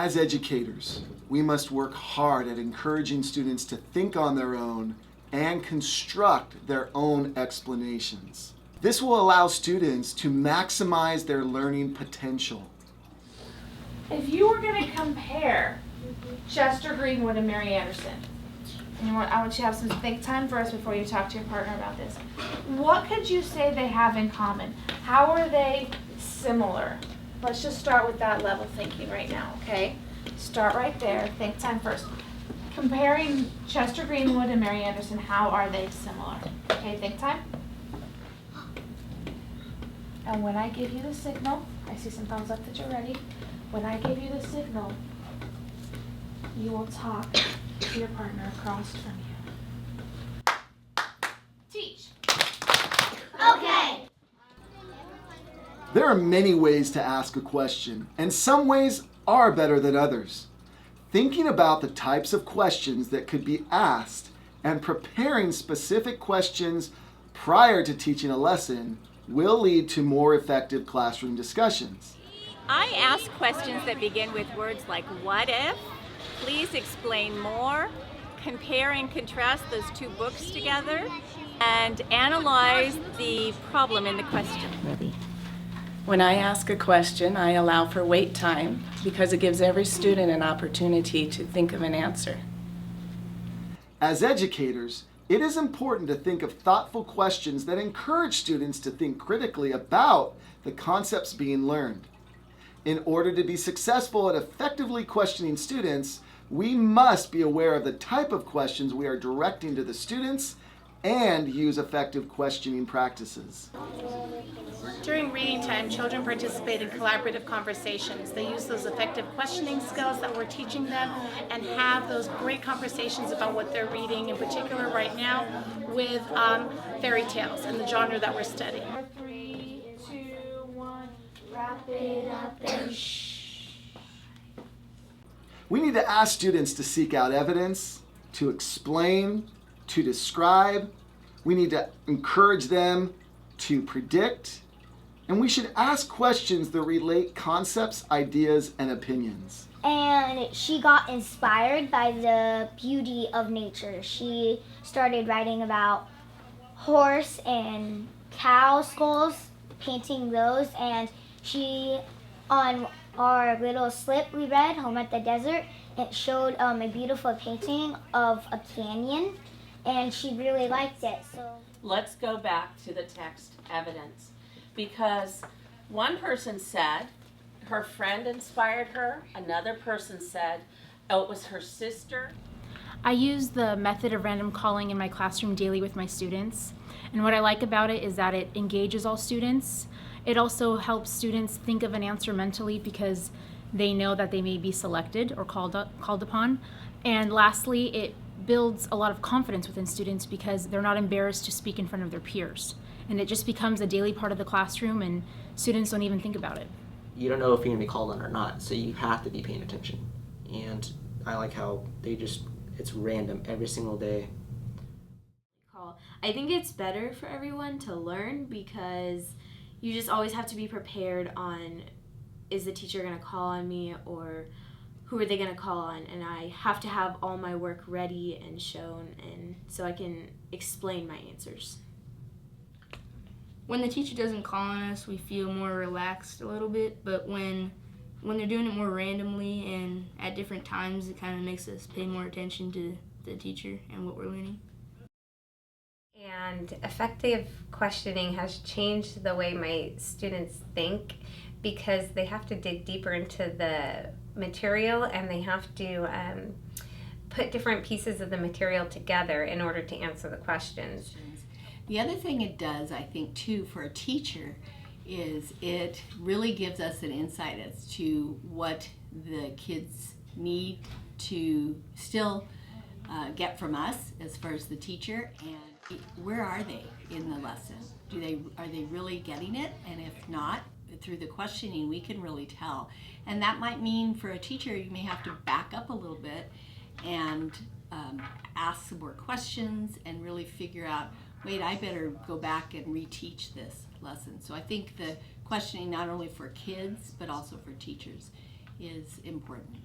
As educators, we must work hard at encouraging students to think on their own and construct their own explanations. This will allow students to maximize their learning potential. If you were going to compare Chester Greenwood and Mary Anderson, and I want you to have some think time first before you talk to your partner about this, what could you say they have in common? How are they similar? Let's just start with that level thinking right now, okay? Start right there. Think time first. Comparing Chester Greenwood and Mary Anderson, how are they similar? Okay, think time. And when I give you the signal, I see some thumbs up that you're ready. When I give you the signal, you will talk to your partner across from you. Teach. Okay. There are many ways to ask a question, and some ways are better than others. Thinking about the types of questions that could be asked and preparing specific questions prior to teaching a lesson will lead to more effective classroom discussions. I ask questions that begin with words like what if, please explain more, compare and contrast those two books together, and analyze the problem in the question. When I ask a question, I allow for wait time because it gives every student an opportunity to think of an answer. As educators, it is important to think of thoughtful questions that encourage students to think critically about the concepts being learned. In order to be successful at effectively questioning students, we must be aware of the type of questions we are directing to the students and use effective questioning practices. During reading time, children participate in collaborative conversations. They use those effective questioning skills that we're teaching them and have those great conversations about what they're reading, in particular right now with fairy tales and the genre that we're studying. 3, 2, 1, wrap it up and shh. We need to ask students to seek out evidence, to explain, to describe. We need to encourage them to predict, and we should ask questions that relate concepts, ideas, and opinions. And she got inspired by the beauty of nature. She started writing about horse and cow skulls, painting those, and she, on our little slip we read, Home at the Desert, it showed a beautiful painting of a canyon, and she really liked it. So let's go back to the text evidence, because one person said her friend inspired her, another person said, oh, it was her sister. I use the method of random calling in my classroom daily with my students, and what I like about it is that it engages all students. It also helps students think of an answer mentally because they know that they may be selected or called upon. And lastly, it builds a lot of confidence within students because they're not embarrassed to speak in front of their peers. And it just becomes a daily part of the classroom, and students don't even think about it. You don't know if you're going to be called on or not, so you have to be paying attention. And I like how it's random every single day. I think it's better for everyone to learn because you just always have to be prepared on, is the teacher going to call on me, or who are they going to call on? And I have to have all my work ready and shown, and so I can explain my answers. When the teacher doesn't call on us, we feel more relaxed a little bit, but when they're doing it more randomly and at different times, it kind of makes us pay more attention to the teacher and what we're learning. And effective questioning has changed the way my students think because they have to dig deeper into the material and they have to put different pieces of the material together in order to answer the questions. The other thing it does, I think, too, for a teacher is it really gives us an insight as to what the kids need to still get from us as far as the teacher, and where are they in the lesson? Are they really getting it? And if not, through the questioning, we can really tell. And that might mean for a teacher, you may have to back up a little bit and ask some more questions and really figure out, wait, I better go back and reteach this lesson. So I think the questioning, not only for kids, but also for teachers, is important.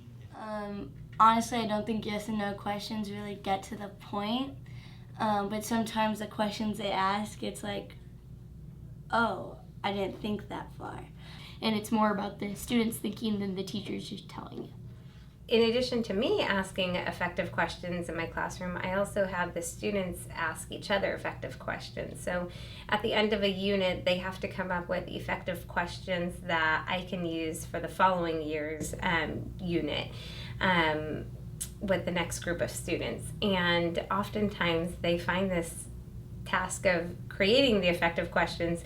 Honestly, I don't think yes and no questions really get to the point. But sometimes the questions they ask, it's like, oh, I didn't think that far. And it's more about the students thinking than the teachers just telling you. In addition to me asking effective questions in my classroom, I also have the students ask each other effective questions. So at the end of a unit, they have to come up with effective questions that I can use for the following year's unit with the next group of students. And oftentimes they find this task of creating the effective questions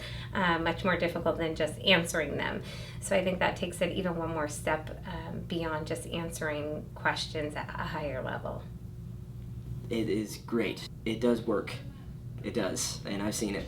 much more difficult than just answering them. So I think that takes it even one more step beyond just answering questions at a higher level. It is great. It does work. It does, and I've seen it.